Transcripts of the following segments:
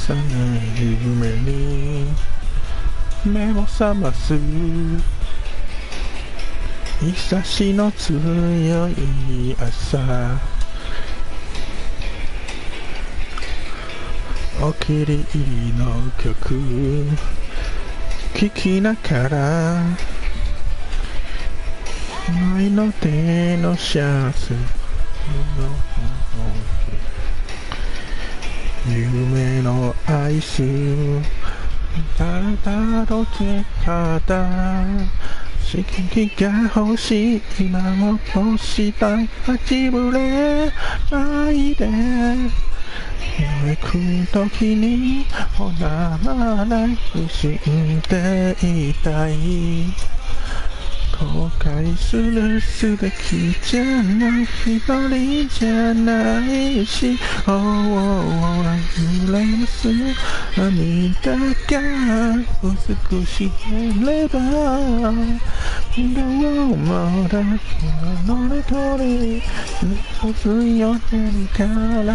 さない夢に目を覚ます日差しの強い朝お気に入りの曲聴きながら愛の手のシャツ夢のアイスただろけ方刺激が欲しい今も欲したい八ぶれないで行く時にお名前死んでいたい後悔するすべきじゃない一人じゃないし揺れます涙が美しければ色をまだのれとり強いから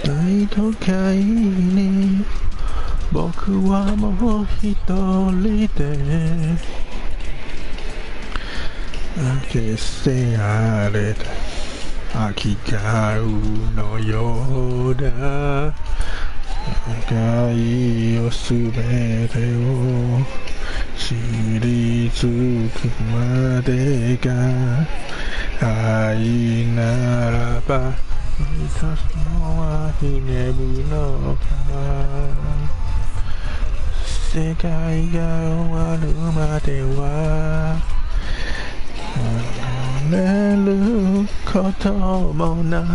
大都会に僕はもう一人で消せられた空き顔のようだ願いをすべてを知り尽くまでが愛ならば満たすのはひねるのか世界が終わるまでは離れることもな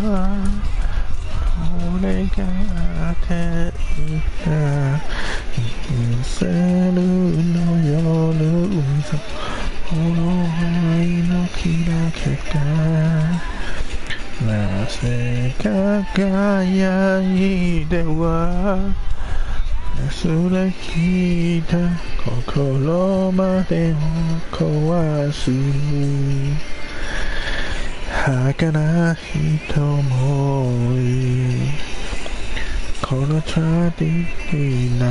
俺が手いた見せるの夜愛のキラキラなぜ輝いては忘れきった心まで壊す儚いと思いこのチャディナ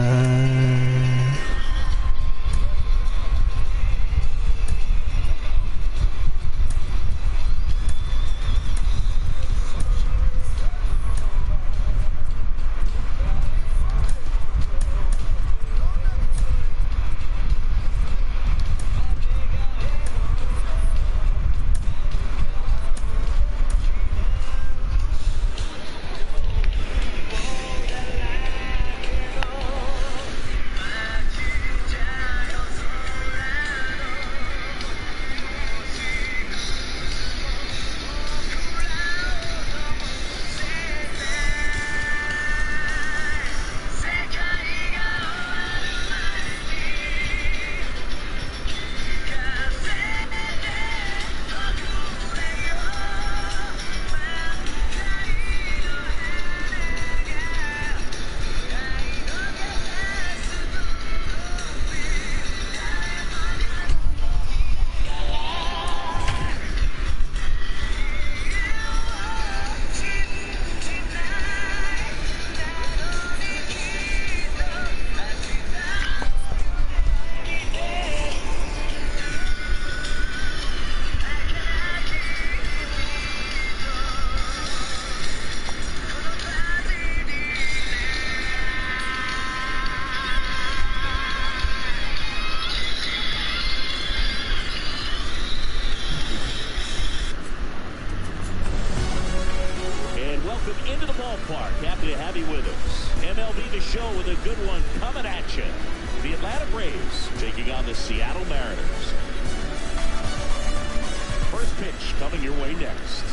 into the ballpark. Happy to have you with us. MLB The Show with a good one coming at you. The Atlanta Braves taking on the Seattle Mariners. First pitch coming your way next.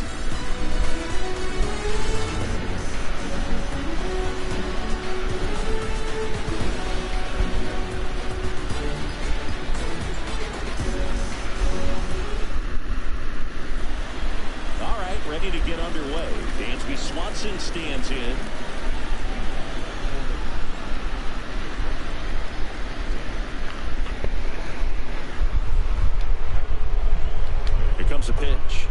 All right, ready to get underway. Dansby Swanson stands in. Comes a pitch.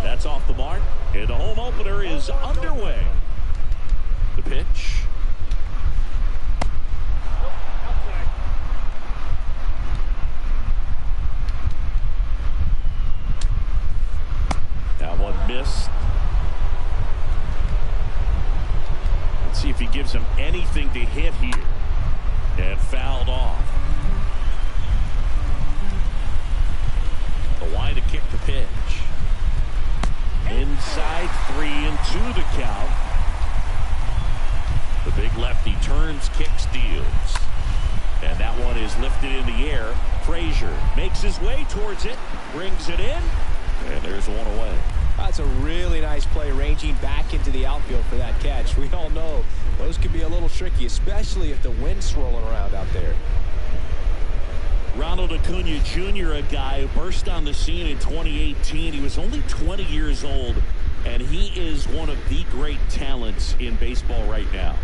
That's off the mark, and the home opener is underway. The pitch. That one missed. Let's see if he gives him anything to hit here. And fouled off. Why to kick the pitch? Inside 3-2 the count. The big lefty turns, kicks, deals. And that one is lifted in the air. Frazier makes his way towards it, brings it in, and there's one away. That's a really nice play, ranging back into the outfield for that catch. We all know those can be a little tricky, especially if the wind's swirling around out there. Ronald Acuna Jr., a guy who burst on the scene in 2018. He was only 20 years old, and he is one of the great talents in baseball right now.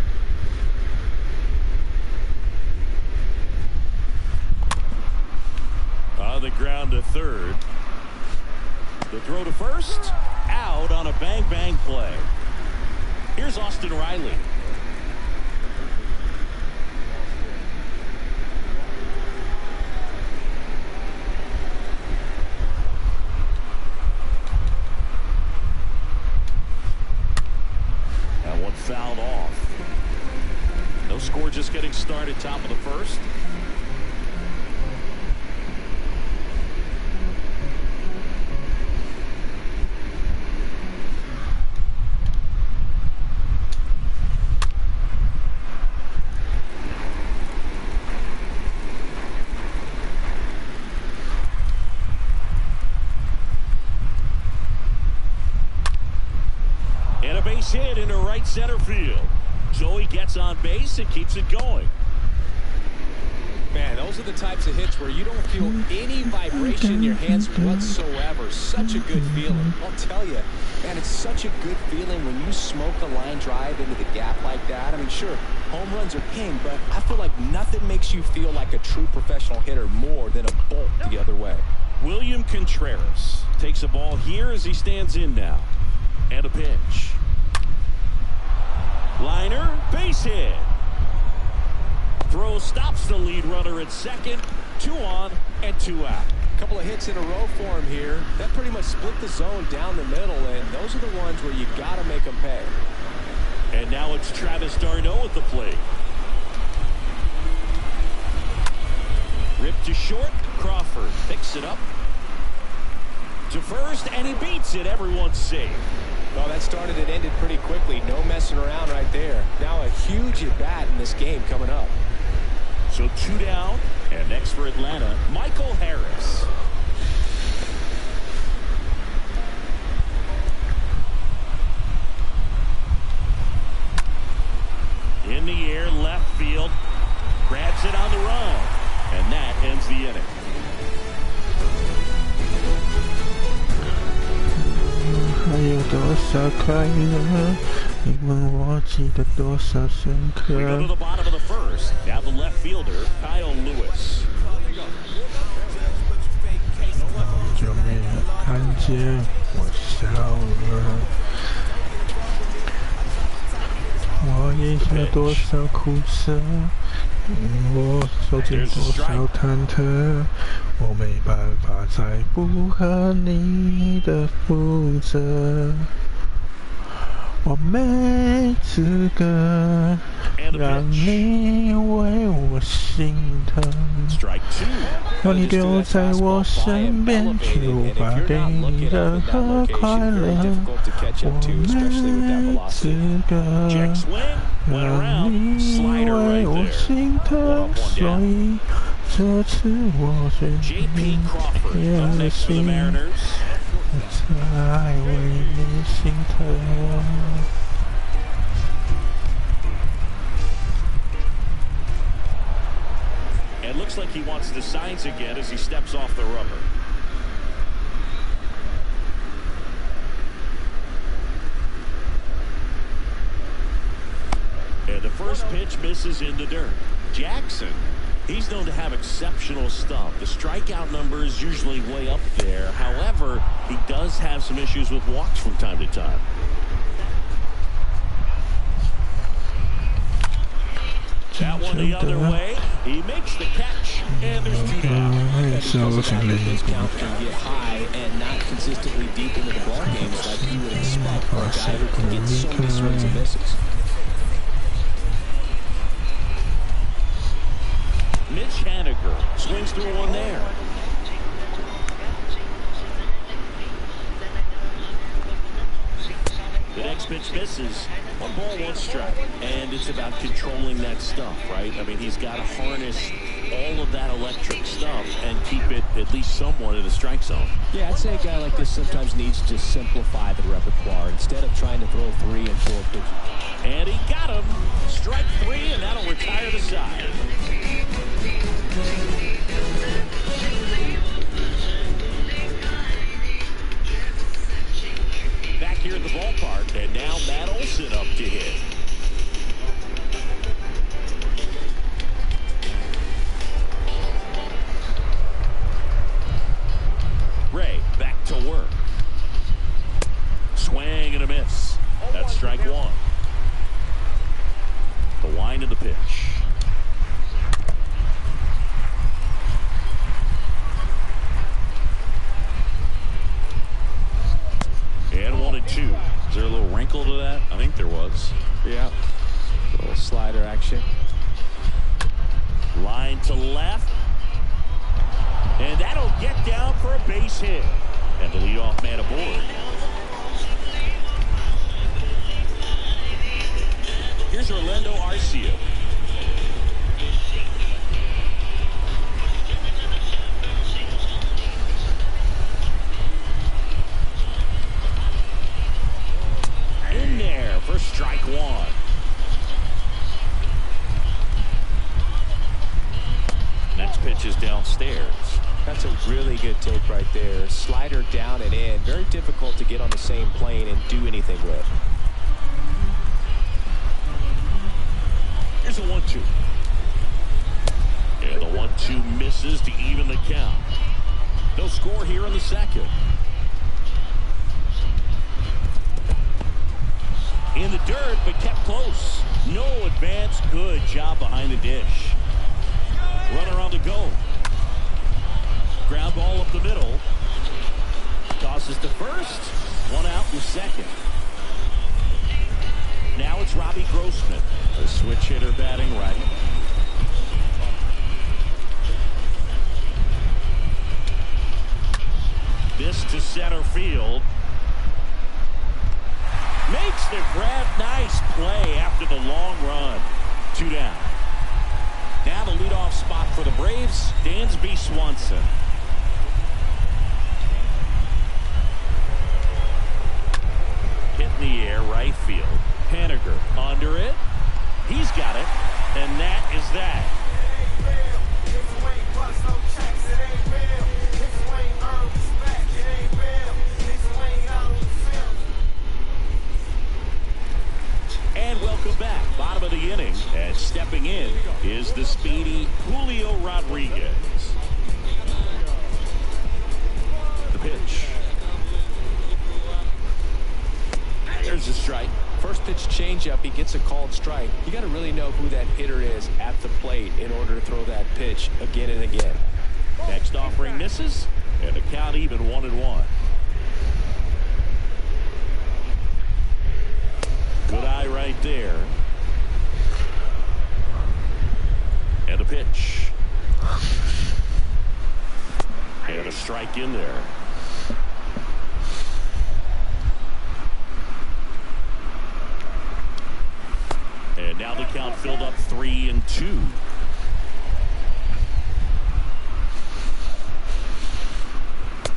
On the ground to third. The throw to first. Out on a bang-bang play. Here's Austin Riley. Fouled off. No score, just getting started, top of the first. And a base hit into right center field. Joey gets on base and keeps it going. Man, those are the types of hits where you don't feel any vibration in your hands whatsoever. Such a good feeling. I'll tell you, man, it's such a good feeling when you smoke a line drive into the gap like that. I mean, sure, home runs are king, but I feel like nothing makes you feel like a true professional hitter more than a bolt the other way. William Contreras takes a ball here as he stands in now. And a pitch. Liner, base hit. Throw stops the lead runner at second. 2 on and 2 out. A couple of hits in a row for him here. That pretty much split the zone down the middle, and those are the ones where you got to make them pay. And now it's Travis d'Arnaud at the plate. Ripped to short. Crawford picks it up. To first, and he beats it. Everyone's safe. Well, that started and ended pretty quickly. No messing around right there. Now a huge at-bat in this game coming up. So 2 down, and next for Atlanta, Michael Harris. In the air, left field. Grabs it on the run, and that ends the inning. We go to the bottom of the first. Now the left fielder, Kyle Lewis. 就没有看见我笑了，我咽下多少苦涩，我受尽多少忐忑，我没办法再不和你的负责，我没资格让你为我心疼。让你留在我身边，却无法给你任何快乐。我没资格让你为我心疼，所以这次我决定变了心，才为你心疼。It looks like he wants the signs again as he steps off the rubber. And the first pitch misses in the dirt. Jackson, he's known to have exceptional stuff. The strikeout number is usually way up there. However, he does have some issues with walks from time to time. That one the other way. He makes the catch, and there's 2 down. This count can get high and not consistently deep into the ball games like you would expect for a guy who can get so many swings and misses. Mitch Haniger swings through one there. The next pitch misses. 1 ball, 1 strike. And it's about controlling that stuff, right? I mean, he's got to harness all of that electric stuff and keep it at least somewhat in the strike zone. Yeah, I'd say a guy like this sometimes needs to simplify the repertoire instead of trying to throw 3 and 4 pitches. And he got him. Strike 3, and that'll retire the side. Back here at the ballpark, and now Matt Olson up to hit. Ray back to work. Swing and a miss. That's strike 1. The wind of the pitch. And 1-2. Is there a little wrinkle to that? I think there was. Yeah. A little slider action. Line to left. And that'll get down for a base hit. And the leadoff man aboard. Here's Orlando Arcia. In there for strike 1. Next pitch is downstairs. That's a really good take right there. Slider down and in. Very difficult to get on the same plane and do anything with. Here's a 1-2. And the 1-2 misses to even the count. No score here in the second. In the dirt, but kept close. No advance. Good job behind the dish. Runner on the go. Ground ball up the middle. Tosses to first. 1 out in second. Now it's Robbie Grossman, the switch hitter batting right. This to center field. Makes the grab. Nice play after the long run. 2 down. Now the leadoff spot for the Braves, Dansby Swanson. Hit in the air, right field. Haniger under it. He's got it. And that is that. And welcome back. Bottom of the inning. And stepping in is the speedy Julio Rodriguez. The pitch. There's a strike. First pitch changeup, he gets a called strike. You got to really know who that hitter is at the plate in order to throw that pitch again and again. Next offering misses, and the count even 1-1. Good eye right there. in there. And now the count filled up 3-2.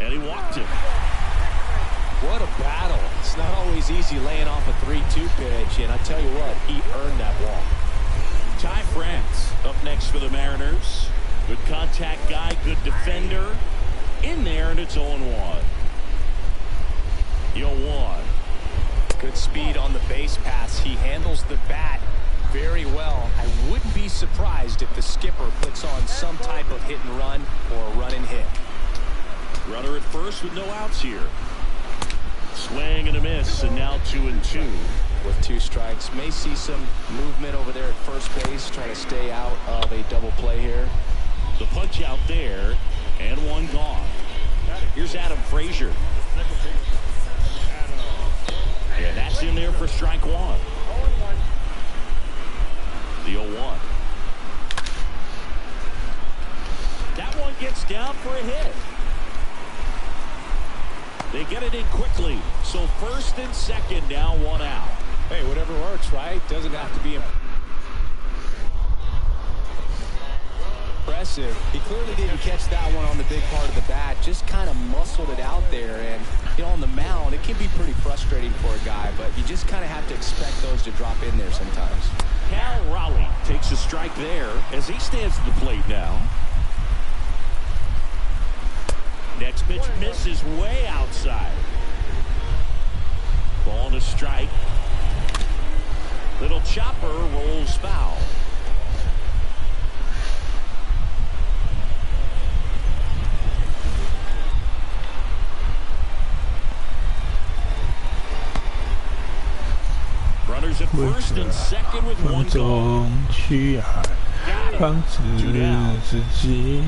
And he walked him. What a battle. It's not always easy laying off a 3-2 pitch, and I tell you what, he earned that walk. Ty France up next for the Mariners. Good contact guy, good defender. In there, and it's 0-1. 0-1. Good speed on the base pass. He handles the bat very well. I wouldn't be surprised if the skipper puts on some type of hit and run or a run and hit. Runner at first with no outs here. Swing and a miss, and now 2-2. With 2 strikes, may see some movement over there at first base, trying to stay out of a double play here. The punch out there, and 1 gone. Here's Adam Frazier. And that's in there for strike 1. The 0-1. That one gets down for a hit. They get it in quickly. So first and second now, 1 out. Hey, whatever works, right? Doesn't have to be impressive. He clearly didn't catch that one on the big part of the bat. Just kind of muscled it out there. And, you know, on the mound, it can be pretty frustrating for a guy. But you just kind of have to expect those to drop in there sometimes. Cal Raleigh takes a strike there as he stands at the plate now. Next pitch misses way outside. Ball on a strike. Little chopper rolls foul. Runners at first and second with 1 gone. 去爱，放自己。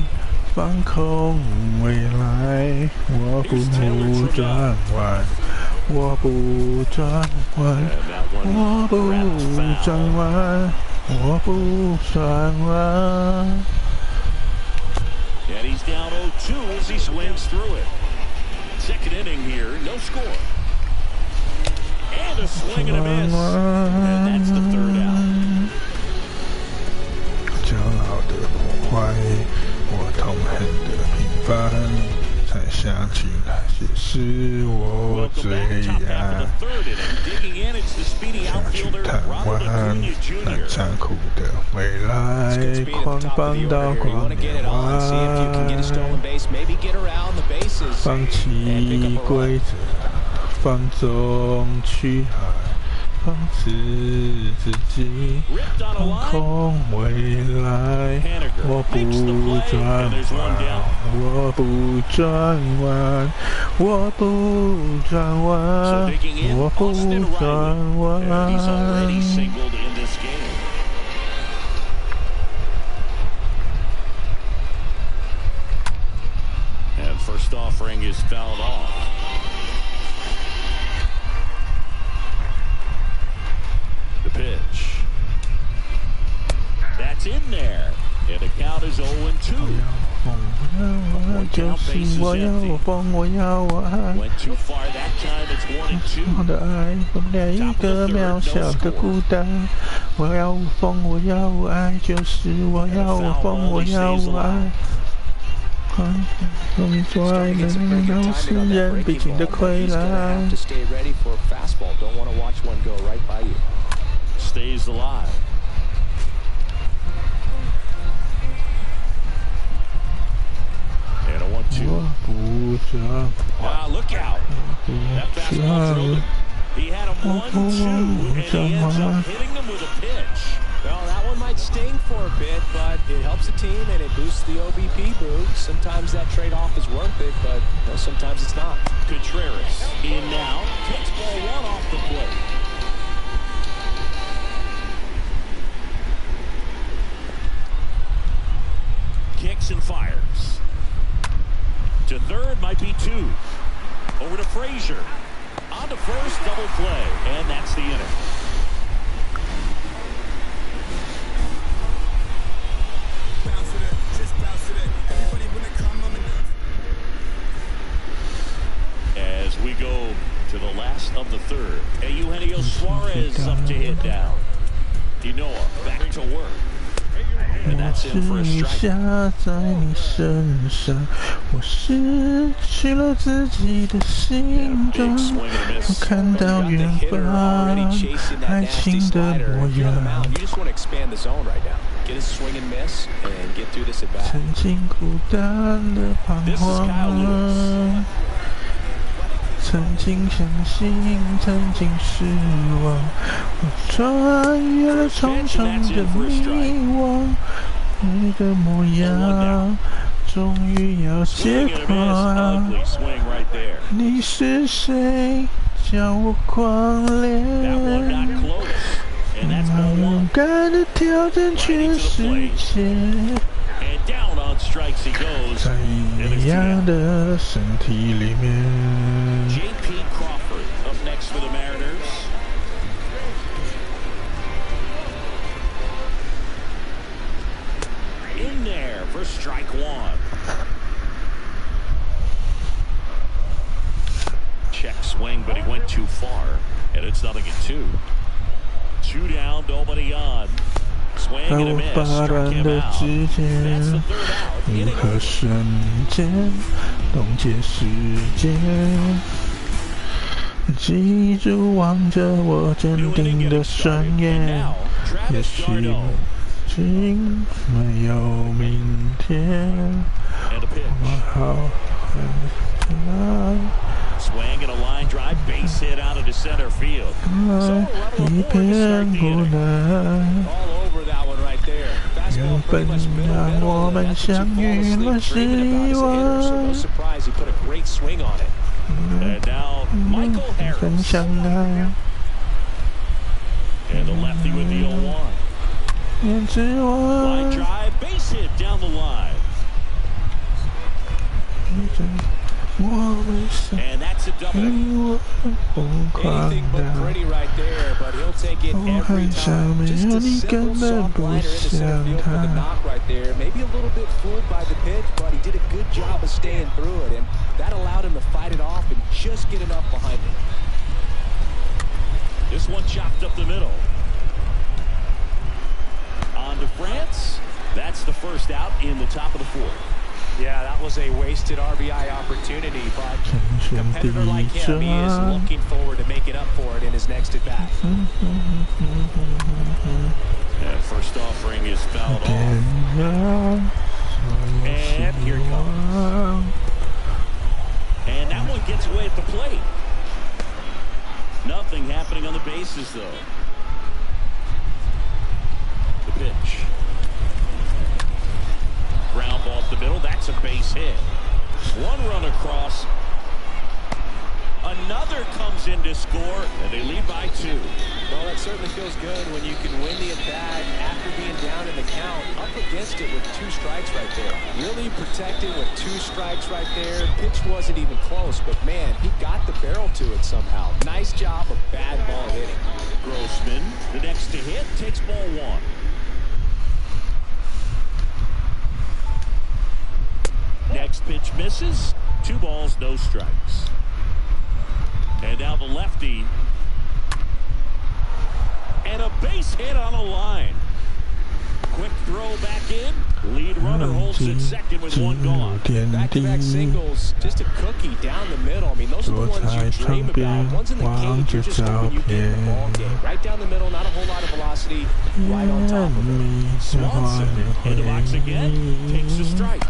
放空未来，我不转弯，我不转弯，我不转弯，我不转弯。And he's down 0-2 as he swings through it. Second inning here, no score. And a swing and a miss. And that's the 3rd out. 骄傲的破坏。 我痛恨的平凡，才想起那些是我最爱。想去探望那残酷的未来，狂放到光年外。放弃规则，放纵去爱。 放肆自己，放空未来，我不转弯，我不转弯，我不转弯，我不转弯。And first offering is fouled off. The pitch. That's in there. And the count is 0-2. One count, bases empty. Went too far that time. It's 1-2. 我的爱，我连一个渺小的孤单。我要无风，我要无爱，就是我要无风，我要无爱。动作能都是人必经的溃烂。 Stays alive. And a 1-2. Wow, look out. That fastball thrown. He had him 1-2, and he ends up hitting them with a pitch. Well, that one might sting for a bit, but it helps the team and it boosts the OBP boost. Sometimes that trade-off is worth it, but you know, sometimes it's not. Contreras in now. Takes ball 1 off the plate. Kicks and fires. To third, might be 2. Over to Frazier. On to first, double play. And that's the inning. we go to the last of the third. And Eugenio Suarez up to hit down. Dinoa back to work. And that's in for a strike. 在你身上，我失去了自己的形状，我看到远方爱情的模样。曾经孤单的彷徨，曾经相信，曾经失望，我穿越了重重的迷惘，你的模样终于要揭发。你是谁？叫我狂烈，勇敢的挑战全世界。在一样的身体里面。J.P. Crawford up next for the Mariners. In there for strike one. Check swing, but he went too far, and it's 0-2. 2 down, nobody on. 在我发软的指尖，如何瞬间冻结时间？记住，望着我坚定的双眼，也许已经没有明天。我好恨 Swing and a line drive, base hit out into center field. 一片无奈。原本让我们相遇了是意外。And now Michael Harris. 很相爱。 And the lefty with the 0-1. 也只我。 Line drive, base hit down the line. And that's a double. 疯狂的，我很想没有你根本不想他。 Maybe a little bit fooled by the pitch, but he did a good job of staying through it, and that allowed him to fight it off and just get enough behind him. This one chopped up the middle. On to France. That's the first out in the top of the fourth. Yeah, that was a wasted RBI opportunity, but a competitor like him, he is looking forward to making up for it in his next at-bat. That first offering is fouled off. And here it comes. And that one gets away at the plate. Nothing happening on the bases, though. The pitch. Ground ball up the middle. That's a base hit. One run across. Another comes in to score, and they lead by 2. Well, that certainly feels good when you can win the at-bat after being down in the count, up against it with 2 strikes right there. Really protected with 2 strikes right there. Pitch wasn't even close, but man, he got the barrel to it somehow. Nice job of bad ball hitting. Grossman, the next to hit, takes ball 1. Next pitch misses. 2 balls, no strikes. And now the lefty. And a base hit on a line. Quick throw back in. Lead runner holds it second with 1 gone. Back-to-back singles, just a cookie down the middle. I mean, those are the ones you dream about. Ones in the cage, you're just hoping you get in the ball game. Right down the middle, not a whole lot of velocity. Right on top of it. Swanson in the box again, takes a strike.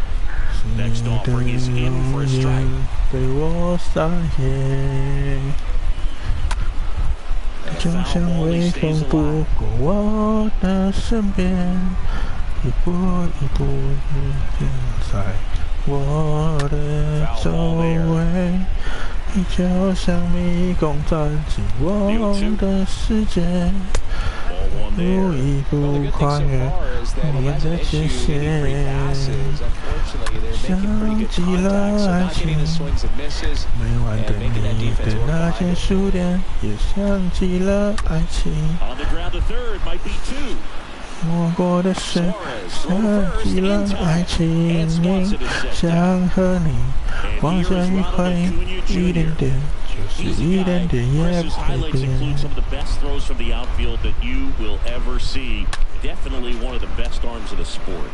Next offering is in for a strike. 对我撒野，就像微风拂过我的身边，一步一步地在我的周围，你就像迷宫钻进我的世界。 一步一步跨越我们的界限，像极了爱情。每晚等你的那间书店，也像极了爱情。摸过的水，像极了爱情。想和你望向余晖，一点点就是一点点也 Chris's 不 highlights 变。 include some of the best throws from the outfield that you will ever see. Definitely one of the best arms of the sport.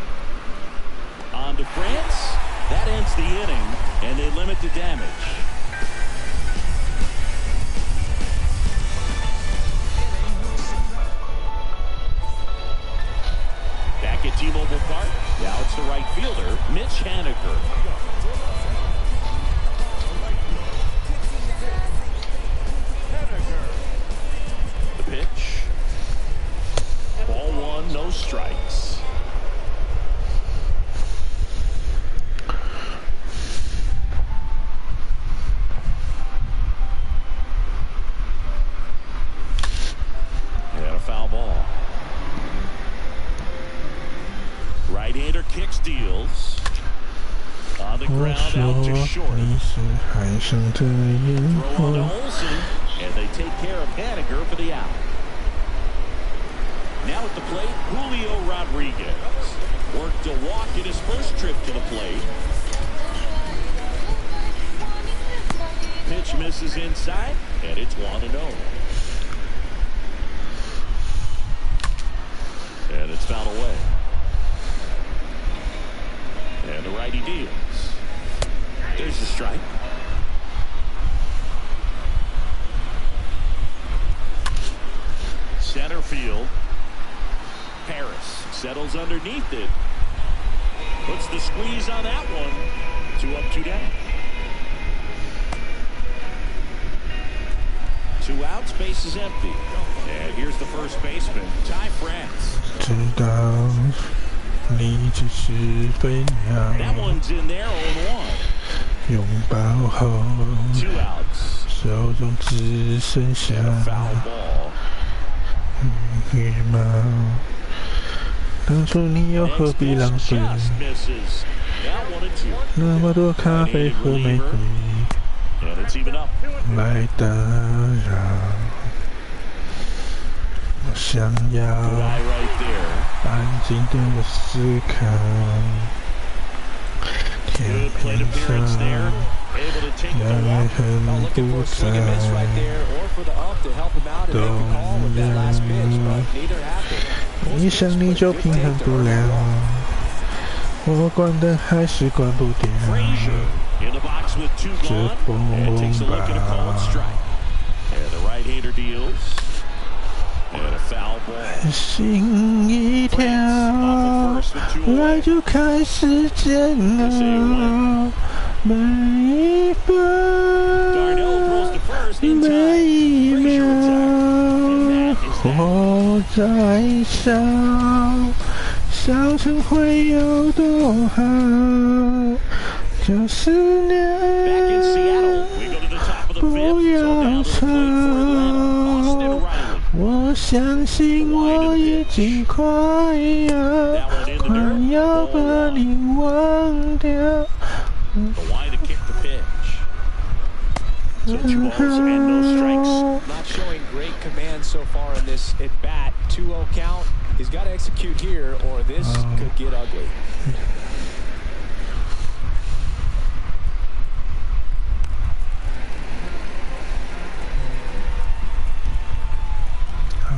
On to France. That ends the inning, and they limit the damage. Back at T-Mobile Park. Now it's the right fielder, Mitch Haniger. The pitch. Ball one, no strikes. And a foul ball. Right-hander kicks, deals. On the 我 ground, 说 out to short. 你是海上的烟 Throw on to 火。 Olsen, and they take care of Haniger for the out. Now at the plate, Julio Rodriguez. Worked a walk in his first trip to the plate. Pitch misses inside, and it's 1-0. And it's fouled away. And the righty deals. There's the strike. Center field. Harris settles underneath it. Puts the squeeze on that one. 2 up, 2 down. 2 outs, base is empty. And here's the first baseman, Ty France. 知道你只是飞鸟， That one's in there, 0-1. 拥抱后 2 outs. 手中只剩下 And a foul ball. 羽毛。当初你又何必浪费 Just misses. Now 1-2. 那么多咖啡和玫瑰 And it's even up. 来打扰？我想要 Guy right there. 安静的思考，天 Good plate 平 appearance 上 there. Able to take 原 the 来 walk. 很 Looking 不 for a swing and miss right 在。 there, or for the ump to help him out and make the call with that last pitch, but neither happened. 一想你就平衡不了，我关灯还是关不掉。 Frazier in the box with 2 gone. And takes a look at a called strike. And the right-hander deals. And a foul ball. 心一跳，来就开始煎熬，每一分， Darnell throws to first in 每 time. 一 Frazier 秒 attack. And that is that. 我在笑，笑成会有多好？9年 Back in Seattle, we go to the top of the 不 fifth. So 要 now to the plate for Atlanta, Austin 吵。 Riley. 我相信我已经快要把你忘掉。 The line to kick the pitch. So 2 balls and no strikes. Not showing great command so far in this at bat. 2-0 count. He's got to execute here, or this could get ugly.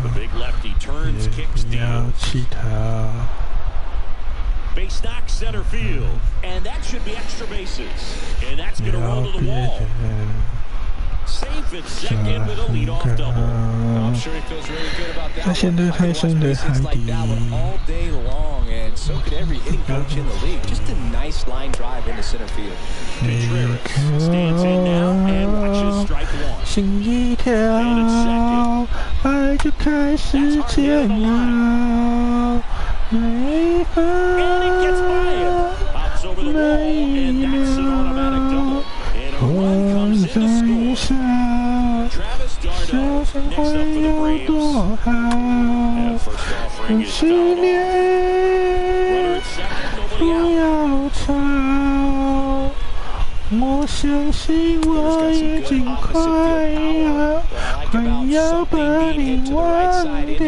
The big lefty turns, kicks, 不要 deals. 气他， Base knock center field. And that should be extra bases. And that's 不 going to 要 roll to the 别 wall. 人 Safe at second with a leadoff double. I'm sure he feels really good about that 他现在 one. 还生的海 Like 底， that one all day long, and so could every hitting coach in the league. Just a nice line drive into center field. 你 Contreras stands in now and watches 看， strike 1. 心一跳，爱就开始煎熬，每一 And it gets by him. 分。 Hops over the wall, and that's an automatic double. And a run comes in to score. Travis Darno next up for the Braves. And first offering is fouled off. Runner at second, 不 nobody out. 要吵，我相信我已经快要把你忘掉。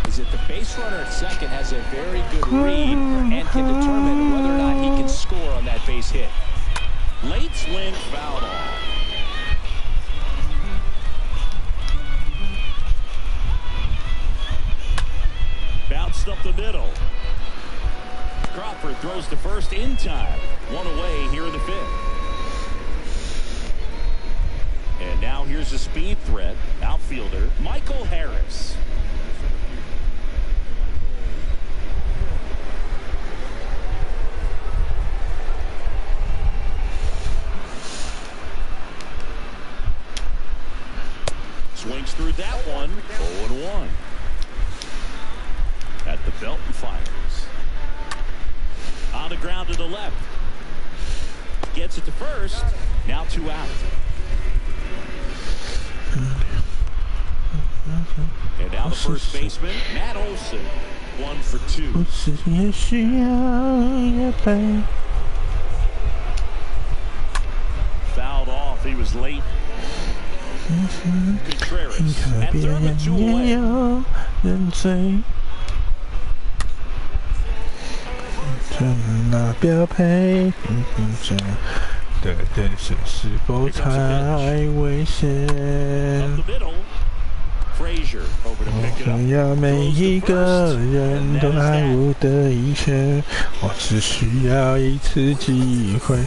is that the base runner at second has a very good read and can determine whether or not he can score on that base hit. Late swing fouled off. middle. Crawford throws to first in time. One away here in the fifth. And now here's a speed threat. Outfielder Michael Harris. Swings through that one. 0-1. At the belt and fires. On the ground to the left. Gets it to first. Now 2 out. And now the first baseman, Matt Olson. 1 for 2. Fouled off. He was late. Contreras at third with 2 away. Frazier over to pick it up. 要每一个人都爱我的一切，我只需要一次机会。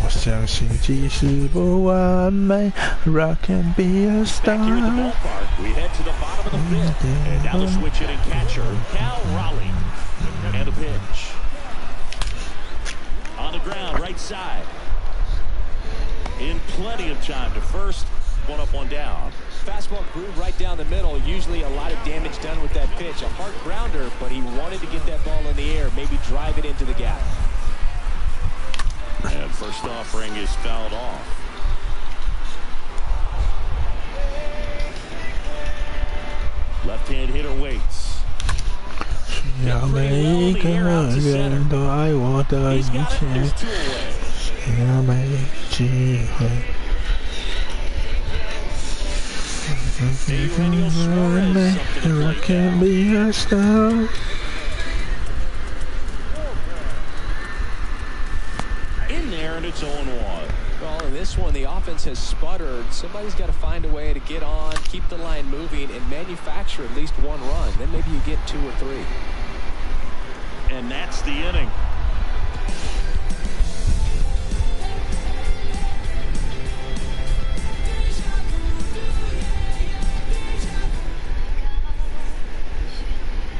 我相信即使不完美 ，Rock can be a star. Back here at the ballpark, we head to the bottom of the fifth, and now the switch hitting catcher, Cal Raleigh, and a pitch. On the ground, right side. In plenty of time to first. 1 up, 1 down. Fastball groove right down the middle. Usually a lot of damage done with that pitch. A hard grounder, but he wanted to get that ball in the air, maybe drive it into the gap. And first offering is fouled off. Left-hand hitter waits. 要每一个人都爱我的一切，要每一机会。Rock can be a star. In there, and it's 0-1. Well, in this one, the offense has sputtered. Somebody's got to find a way to get on, keep the line moving, and manufacture at least 1 run. Then maybe you get 2 or 3. And that's the inning.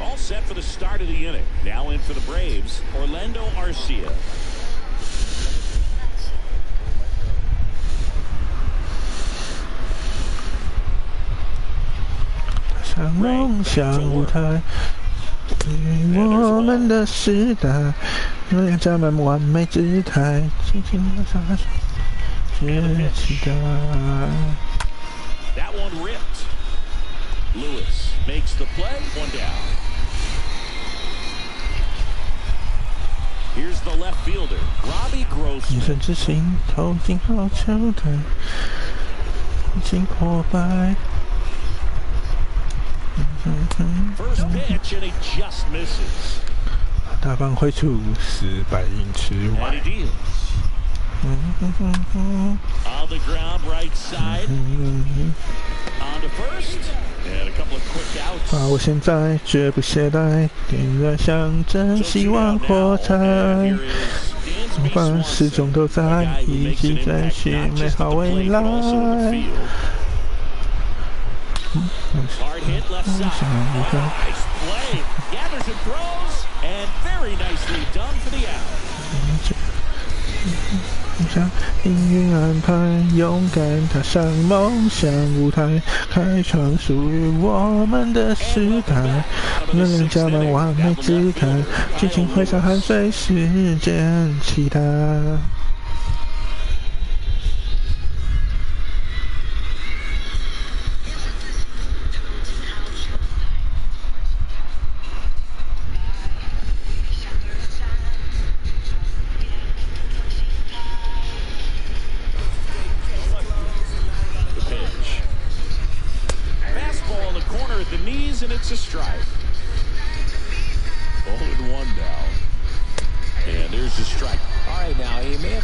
All set for the start of the inning. Now in for the Braves, Orlando Arcia. 像梦想舞台，我们的时代，能量加满完美姿态，轻轻地洒出期待。That one ripped. Lewis makes the play. 1 down. Here's the left fielder, Robbie 一 Grossman. 生之心投进好球台，已经破败。 First pitch and he just misses. 大棒挥出400英尺 And 外 he deals. On the ground, right side. On to first. And a couple of quick outs. 把握现在，绝不懈怠，点燃象征希望火柴。不管始终都在，一起追寻美好未来。 Hard hit left side. Oh, nice play. Gathers and throws, and very nicely done for the out. 像命运安排，勇敢踏上梦想舞台，开创属于我们的时代，能量加满完美姿态，尽情挥洒汗水，时间期待。 And it's a strike. 0-1 now. And there's a strike. All right, now he may have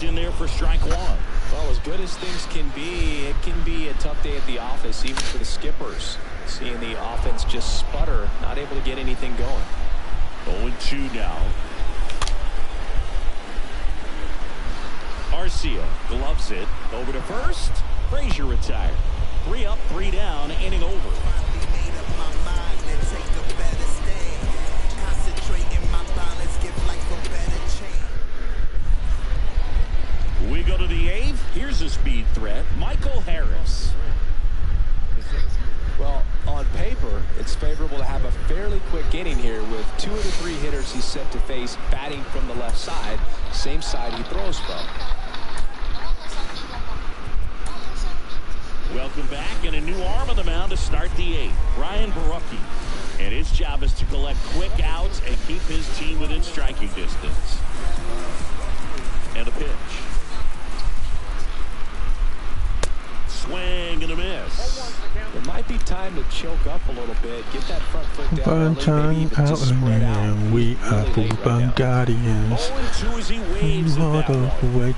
That's in there for strike one. Well, as good as things can be, it can be a tough day at the office, even for the skippers. Seeing the offense just sputter, not able to get anything going. 0-2 now. Arcia gloves it over to first. Frazier retired. 3 up, 3 down, inning over. We go to the 8th. Here's a speed threat, Michael Harris. Well, on paper, it's favorable to have a fairly quick inning here with 2 of the 3 hitters he's set to face batting from the left side, same side he throws from. Welcome back, and a new arm on the mound to start the 8th, Brian Barucki. And his job is to collect quick outs and keep his team within striking distance. And a pitch. Swing and a miss. It might be time to choke up a little bit, get that front foot down, maybe even just spread out. We are football guardians. 0-2 as he waves at that one.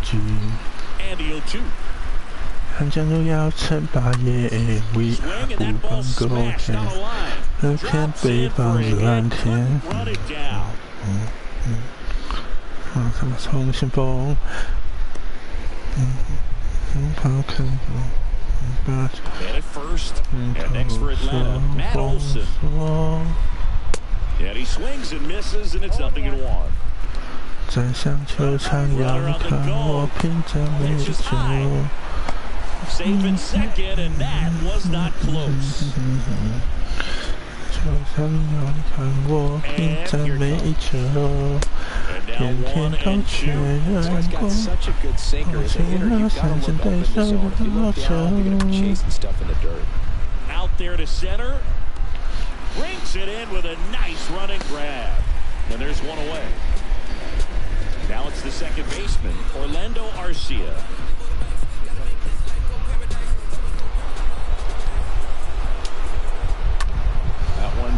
And the 0-2. 寒江都要称霸耶 We are football guardians. 那片北方的蓝天。什么冲先锋？跑看。And at first, and next for Atlanta, Matt Olson. And he swings and misses, and it's 0-1. 站上球场要看我拼着每一球。Safe in second, and that was not close. 球场要看我拼着每一球。天天都确认过，我除了三振对手的要求。Out there to center, brings it in with a nice running grab, and there's one away. Now it's the second baseman, Orlando Arcia.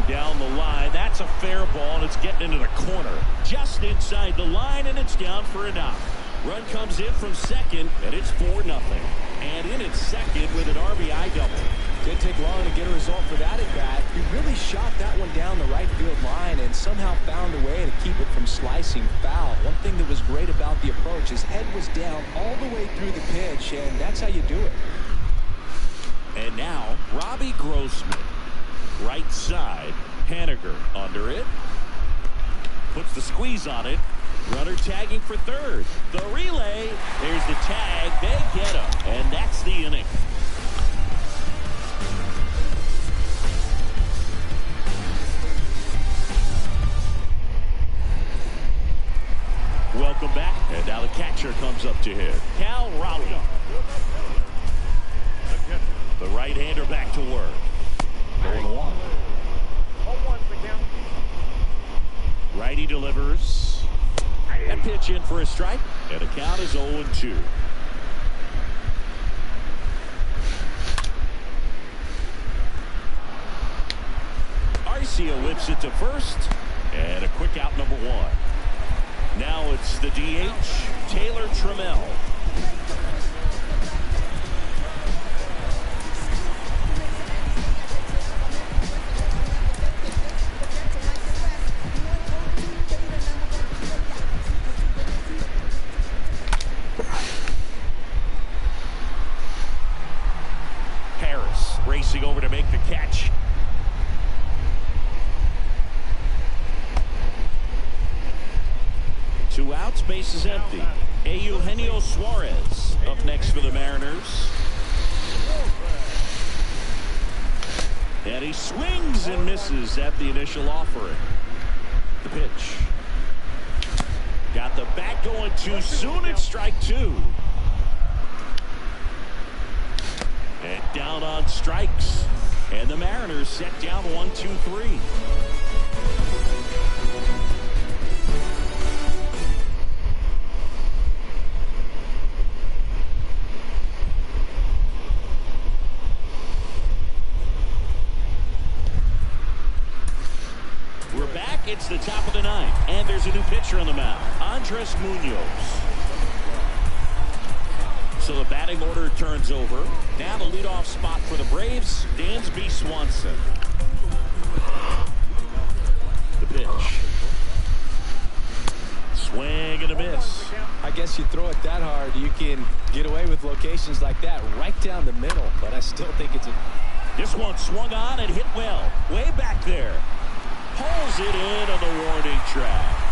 Down the line, that's a fair ball, and it's getting into the corner, just inside the line, and it's down for a knock. Run comes in from second, and it's 4-0. And in at second with an RBI double. Didn't take long to get a result for that at bat. He really shot that one down the right field line and somehow found a way to keep it from slicing foul. One thing that was great about the approach, his head was down all the way through the pitch, and that's how you do it. And now, Robbie Grossman. Right side, Haniger under it. Puts the squeeze on it. Runner tagging for third. The relay, there's the tag. They get him, and that's the inning. Welcome back, and now the catcher comes up to hit. Cal Raleigh. The right-hander back to work. 0-1. Righty delivers. That pitch in for a strike, and the count is 0-2. Arcia whips it to first, and a quick out, number 1. Now it's the DH, Taylor Trammell. Racing over to make the catch. Two outs, base is empty. Eugenio Suarez up next for the Mariners. And he swings and misses at the initial offering. The pitch. Got the bat going too soon. It's strike 2. And down on strikes. And the Mariners set down 1-2-3. We're back. It's the top of the 9th. And there's a new pitcher on the mound, Andres Munoz. So the batting order turns over. Now the leadoff spot for the Braves, Dansby Swanson. The pitch. Swing and a miss. I guess you throw it that hard, you can get away with locations like that right down the middle. But I still think it's a... This one swung on and hit well. Way back there. Pulls it in on the warning track.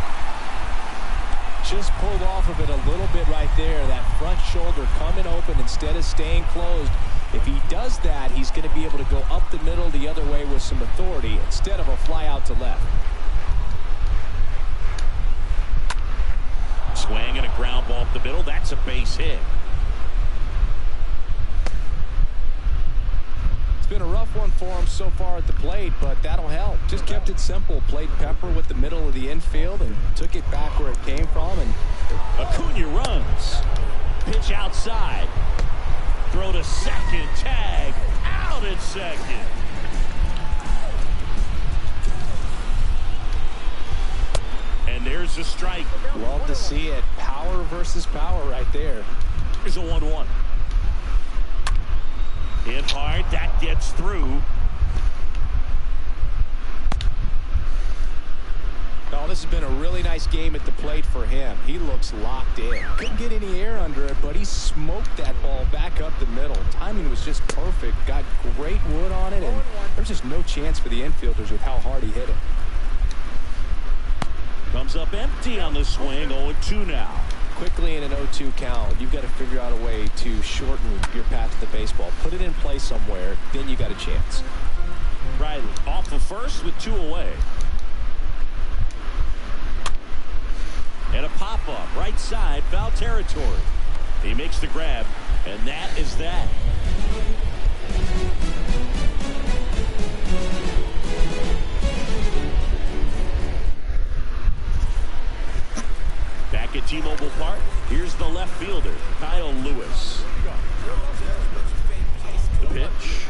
Just pulled off of it a little bit right there. That front shoulder coming open instead of staying closed. If he does that, he's going to be able to go up the middle the other way with some authority instead of a fly out to left. Swing and a ground ball up the middle. That's a base hit. Been a rough one for him so far at the plate, but that'll help. Just kept it simple. Played pepper with the middle of the infield and took it back where it came from. And Acuna runs. Pitch outside. Throw to second. Tag. Out at second. And there's a strike. Love to see it. Power versus power right there. Here's a 1-1. Hit hard, that gets through. Oh, this has been a really nice game at the plate for him. He looks locked in. Couldn't get any air under it, but he smoked that ball back up the middle. Timing was just perfect. Got great wood on it, and there's just no chance for the infielders with how hard he hit it. Comes up empty on the swing, 0-2 now. Quickly in an 0-2 count, you've got to figure out a way to shorten your path to the baseball. Put it in play somewhere, then you got a chance. Riley off the first with 2 away. And a pop-up, right side, foul territory. He makes the grab, and that is that. Back at T-Mobile Park, here's the left fielder, Kyle Lewis. The pitch.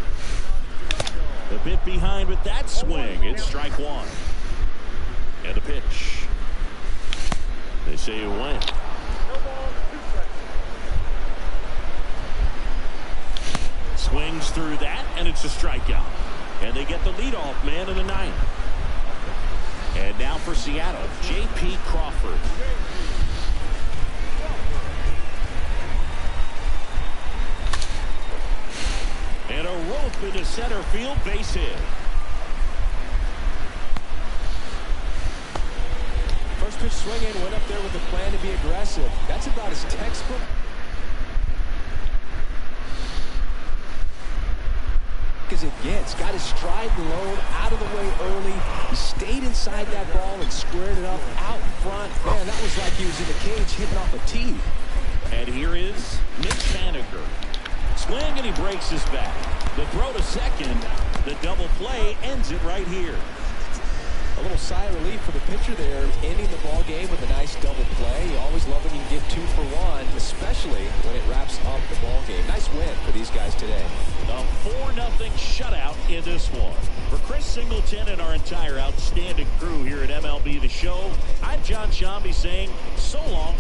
A bit behind with that swing. It's strike one. And the pitch. They say it went. Swings through that, and it's a strikeout. And they get the leadoff man in the ninth. And now for Seattle, J.P. Crawford. And a rope into center field, base hit. First pitch swinging, went up there with a plan to be aggressive. That's about his textbook. As it gets, got his stride low, out of the way early. He stayed inside that ball and squared it up out front. Man, that was like he was in the cage hitting off a tee. And here is Mitch Haniger. Swing and he breaks his back. The throw to second. The double play ends it right here. A little sigh of relief for the pitcher there, ending the ball game with a nice double play. You always love when you can get 2 for 1, especially when it wraps up the ball game. Nice win for these guys today. A 4-0 shutout in this one. For Chris Singleton and our entire outstanding crew here at MLB The Show, I'm John Shambi saying so long